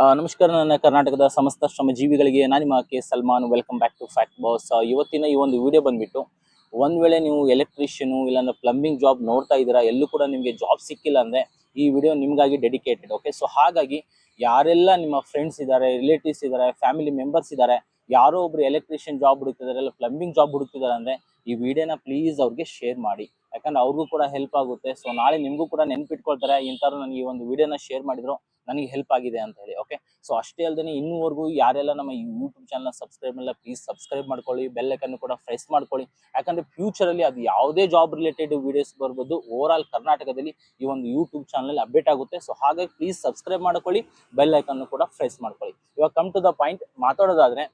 ನಮಸ್ಕಾರ. ನನ್ನ ಕರ್ನಾಟಕದ ಸಮಸ್ತ ಶ್ರಮಜೀವಿಗಳಿಗೆ ನಾನು ನಿಮ್ಮ K Salman. Welcome back to Fact Boss. ಇವತ್ತಿನ ಈ ಒಂದು ವಿಡಿಯೋ ಬಂದ್ಬಿಟ್ಟು, ಒಂದ್ ವೇಳೆ ನೀವು ಎಲೆಕ್ಟ್ರಿಷಿಯನು ಇಲ್ಲಾಂದ್ರೆ ಪ್ಲಂಬಿಂಗ್ ಜಾಬ್ ನೋಡ್ತಾ ಇದ್ದೀರಾ, ಎಲ್ಲೂ ಕೂಡ ನಿಮಗೆ ಜಾಬ್ ಸಿಕ್ಕಿಲ್ಲ ಅಂದ್ರೆ ಈ ವಿಡಿಯೋ ನಿಮ್ಗಾಗಿ ಡೆಡಿಕೇಟೆಡ್. ಓಕೆ, ಸೊ ಹಾಗಾಗಿ ಯಾರೆಲ್ಲ ನಿಮ್ಮ ಫ್ರೆಂಡ್ಸ್ ಇದ್ದಾರೆ, ರಿಲೇಟಿವ್ಸ್ ಇದ್ದಾರೆ, ಫ್ಯಾಮಿಲಿ ಮೆಂಬರ್ಸ್ ಇದ್ದಾರೆ, ಯಾರೋ ಒಬ್ರು ಎಲೆಕ್ಟ್ರಿಷಿಯನ್ ಜಾಬ್ ಹುಡುಕ್ತಿದ್ದಾರೆ, ಇಲ್ಲ ಪ್ಲಂಬಿಂಗ್ ಜಾಬ್ ಹುಡುಕ್ತಿದ್ದಾರೆ ಅಂದ್ರೆ ಈ ವಿಡಿಯೋನ ಪ್ಲೀಸ್ ಅವ್ರಿಗೆ ಶೇರ್ ಮಾಡಿ. ಯಾಕಂದ್ರೆ ಅವ್ರಿಗೂ ಕೂಡ ಹೆಲ್ಪ್ ಆಗುತ್ತೆ. ಸೊ ನಾಳೆ ನಿಮಗೂ ಕೂಡ ನೆನ್ಪಿಟ್ಕೊಳ್ತಾರೆ, ಇಂಥವ್ರು ನನಗೆ ಈ ಒಂದು ವಿಡಿಯೋನ ಶೇರ್ ಮಾಡಿದ್ರು, ನನಗೆ ಹೆಲ್ಪ್ ಆಗಿದೆ ಅಂತ ಹೇಳಿ. ಓಕೆ, ಸೊ ಅಷ್ಟೇ ಅಲ್ಲದೆ ಇನ್ನೂವರೆಗೂ ಯಾರೆಲ್ಲ ನಮ್ಮ ಯೂಟ್ಯೂಬ್ ಚಾನಲ್ ಸಬ್ಸ್ಕ್ರೈಬ್ ಮಾಡಿಲ್ಲ, ಪ್ಲೀಸ್ ಸಬ್ಸ್ಕ್ರೈಬ್ ಮಾಡ್ಕೊಳ್ಳಿ, ಬೆಲ್ ಐಕನ್ ಕೂಡ ಪ್ರೆಸ್ ಮಾಡ್ಕೊಳ್ಳಿ. ಯಾಕಂದ್ರೆ ಫ್ಯೂಚರ್ ಅಲ್ಲಿ ಅದು ಯಾವುದೇ ಜಾಬ್ ರಿಲೇಟೆಡ್ ವಿಡಿಯೋಸ್ ಬರ್ಬೋದು, ಓವರ್ ಆಲ್ ಕರ್ನಾಟಕದಲ್ಲಿ ಈ ಒಂದು ಯೂಟ್ಯೂಬ್ ಚಾನಲ್ ಅಪ್ಡೇಟ್ ಆಗುತ್ತೆ. ಸೊ ಹಾಗಾಗಿ ಪ್ಲೀಸ್ ಸಬ್ಸ್ಕ್ರೈಬ್ ಮಾಡ್ಕೊಳ್ಳಿ, ಬೆಲ್ ಐಕನ್ ಕೂಡ ಪ್ರೆಸ್ ಮಾಡ್ಕೊಳ್ಳಿ. ಇವಾಗ ಕಮ್ ಟು ದ ಪಾಯಿಂಟ್ ಮಾತಾಡೋದಾದ್ರೆ,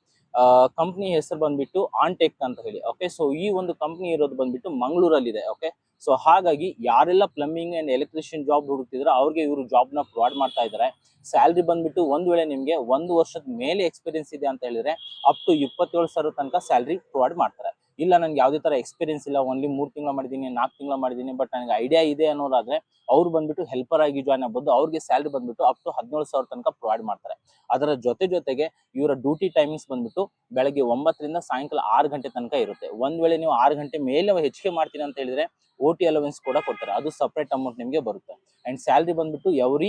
ಕಂಪ್ನಿ ಹೆಸರು ಬಂದ್ಬಿಟ್ಟು ಆನ್ಟೆಕ್ ಅಂತ ಹೇಳಿ. ಓಕೆ, ಸೊ ಈ ಒಂದು ಕಂಪ್ನಿ ಇರೋದು ಬಂದ್ಬಿಟ್ಟು ಮಂಗಳೂರಲ್ಲಿದೆ. ಓಕೆ, ಸೊ ಹಾಗಾಗಿ ಯಾರೆಲ್ಲ ಪ್ಲಂಬಿಂಗ್ ಅಂಡ್ ಎಲೆಕ್ಟ್ರಿಷಿಯನ್ ಜಾಬ್ ಹುಡುಕ್ತಿದ್ರೆ ಅವ್ರಿಗೆ ಇವರು ಜಾಬ್ ನ ಪ್ರೊವೈಡ್ ಮಾಡ್ತಾ ಇದ್ದಾರೆ. ಸ್ಯಾಲ್ರಿ ಬಂದ್ಬಿಟ್ಟು ಒಂದ್ ವೇಳೆ ನಿಮ್ಗೆ 1 ವರ್ಷದ ಮೇಲೆ ಎಕ್ಸ್ಪೀರಿಯನ್ಸ್ ಇದೆ ಅಂತ ಹೇಳಿದ್ರೆ ಅಪ್ ಟು 27,000 ತನಕ ಸ್ಯಾಲ್ರಿ ಪ್ರೊವೈಡ್ ಮಾಡ್ತಾರೆ. ಇಲ್ಲ ನನ್ಗೆ ಯಾವುದೇ ತರ ಎಕ್ಸ್ಪೀರಿಯನ್ಸ್ ಇಲ್ಲ, ಓನ್ಲಿ 3 ತಿಂಗಳ ಮಾಡಿದ್ದೀನಿ, 4 ತಿಂಗಳ ಮಾಡಿದ್ದೀನಿ, ಬಟ್ ನನಗೆ ಐಡಿಯಾ ಇದೆ ಅನ್ನೋದಾದ್ರೆ ಅವ್ರು ಬಂದ್ಬಿಟ್ಟು ಹೆಲ್ಪರ್ ಆಗಿ ಜಾಯ್ನ್ ಆಗ್ಬೋದು. ಅವ್ರಿಗೆ ಸ್ಯಾಲ್ರಿ ಬಂದ್ಬಿಟ್ಟು ಅಪ್ ಟು 17,000 ತನಕ ಪ್ರೊವೈಡ್ ಮಾಡ್ತಾರೆ. ಅದರ ಜೊತೆಗೆ ಇವರ ಡ್ಯೂಟಿ ಟೈಮಿಂಗ್ಸ್ ಬಂದ್ಬಿಟ್ಟು ಬೆಳಗ್ಗೆ 9 ರಿಂದ ಸಾಯಂಕಾಲ 6 ಗಂಟೆ ತನಕ ಇರುತ್ತೆ. ಒಂದ್ ವೇಳೆ ನೀವು 6 ಗಂಟೆ ಮೇಲೆ ಹೆಚ್ಚಿಗೆ ಮಾಡ್ತೀನಿ ಅಂತ ಹೇಳಿದ್ರೆ OT ಅಲವೆನ್ಸ್ ಕೂಡ ಕೊಡ್ತಾರೆ, ಅದು ಸಪರೇಟ್ ಅಮೌಂಟ್ ನಿಮಗೆ ಬರುತ್ತೆ. ಅಂಡ್ ಸ್ಯಾಲ್ರಿ ಬಂದ್ಬಿಟ್ಟು ಎವ್ರಿ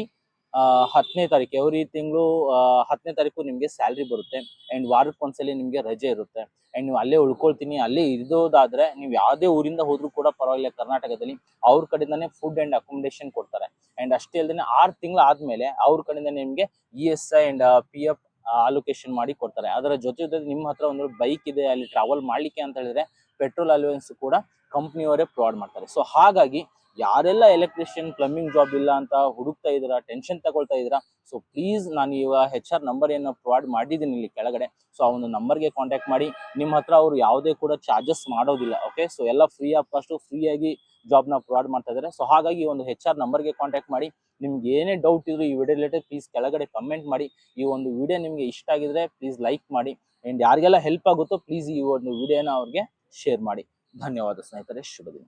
10ನೇ ತಾರೀಕು, ಎವ್ರಿ ತಿಂಗಳು 10ನೇ ತಾರೀಕು ನಿಮಗೆ ಸ್ಯಾಲ್ರಿ ಬರುತ್ತೆ. ಅಂಡ್ ವಾರಕ್ಕೊಂದ್ಸಲಿ ನಿಮಗೆ ರಜೆ ಇರುತ್ತೆ. ಅಂಡ್ ನೀವು ಅಲ್ಲೇ ಉಳ್ಕೊಳ್ತೀನಿ, ಅಲ್ಲೇ ಇರೋದಾದ್ರೆ ನೀವು ಯಾವುದೇ ಊರಿಂದ ಹೋದ್ರೂ ಕೂಡ ಪರವಾಗಿಲ್ಲ, ಕರ್ನಾಟಕದಲ್ಲಿ ಅವ್ರ ಕಡೆಯಿಂದಾನೆ ಫುಡ್ ಅಂಡ್ ಅಕೊಮಡೇಷನ್ ಕೊಡ್ತಾರೆ. ಅಂಡ್ ಅಷ್ಟೇ ಅಲ್ಲದೆ 6 ತಿಂಗಳು ಆದ್ಮೇಲೆ ಅವ್ರ ಕಡೆಯಿಂದ ನಿಮಗೆ ESI ಅಂಡ್ PF ಅಲೋಕೇಶನ್ ಮಾಡಿ ಕೊಡ್ತಾರೆ. ಅದರ ಜೊತೆ ನಿಮ್ಮ ಹತ್ರ ಒಂದು ಬೈಕ್ ಇದೆ, ಅಲ್ಲಿ ಟ್ರಾವೆಲ್ ಮಾಡ್ಲಿಕ್ಕೆ ಅಂತ ಹೇಳಿದ್ರೆ ಪೆಟ್ರೋಲ್ ಅಲವೆನ್ಸ್ ಕೂಡ ಕಂಪ್ನಿಯವರೇ ಪ್ರೊವೈಡ್ ಮಾಡ್ತಾರೆ. ಸೊ ಹಾಗಾಗಿ ಯಾರೆಲ್ಲ ಎಲೆಕ್ಟ್ರಿಷಿಯನ್ ಪ್ಲಂಬಿಂಗ್ ಜಾಬ್ ಇಲ್ಲ ಅಂತ ಹುಡುಕ್ತಾ ಇದ್ದೀರಾ, ಟೆನ್ಷನ್ ತಗೊಳ್ತಾ ಇದ್ದೀರಾ, ಸೊ ಪ್ಲೀಸ್ ನಾನು ಇವಾಗ HR ನಂಬರ್ ಏನು ಪ್ರೊವೈಡ್ ಮಾಡಿದ್ದೀನಿ ಇಲ್ಲಿ ಕೆಳಗಡೆ, ಸೊ ಆ ಒಂದು ನಂಬರ್ಗೆ ಕಾಂಟ್ಯಾಕ್ಟ್ ಮಾಡಿ. ನಿಮ್ಮ ಹತ್ರ ಅವರು ಯಾವುದೇ ಕೂಡ ಚಾರ್ಜಸ್ ಮಾಡೋದಿಲ್ಲ. ಓಕೆ, ಸೊ ಎಲ್ಲ ಫ್ರೀ ಆಫ್ ಕಾಸ್ಟ್ ಫ್ರೀಯಾಗಿ ಜಾಬ್ನ ಪ್ರೊವೈಡ್ ಮಾಡ್ತಾ ಇದ್ದಾರೆ. ಸೊ ಹಾಗಾಗಿ ಈ ಒಂದು HR ನಂಬರ್ಗೆ ಕಾಂಟ್ಯಾಕ್ಟ್ ಮಾಡಿ. ನಿಮ್ಗೆ ಏನೇ ಡೌಟ್ ಇದ್ರು ಈ ವಿಡಿಯೋ ರಿಲೇಟೆಡ್ ಪ್ಲೀಸ್ ಕೆಳಗಡೆ ಕಮೆಂಟ್ ಮಾಡಿ. ಈ ಒಂದು ವಿಡಿಯೋ ನಿಮಗೆ ಇಷ್ಟ ಆಗಿದ್ರೆ ಪ್ಲೀಸ್ ಲೈಕ್ ಮಾಡಿ. ಅಂಡ್ ಯಾರಿಗೆಲ್ಲ ಹೆಲ್ಪ್ ಆಗುತ್ತೋ ಪ್ಲೀಸ್ ಈ ಒಂದು ವಿಡಿಯೋನ ಅವ್ರಿಗೆ ಶೇರ್ ಮಾಡಿ. ಧನ್ಯವಾದ ಸ್ನೇಹಿತರೆ, ಶುಭ ದಿನ.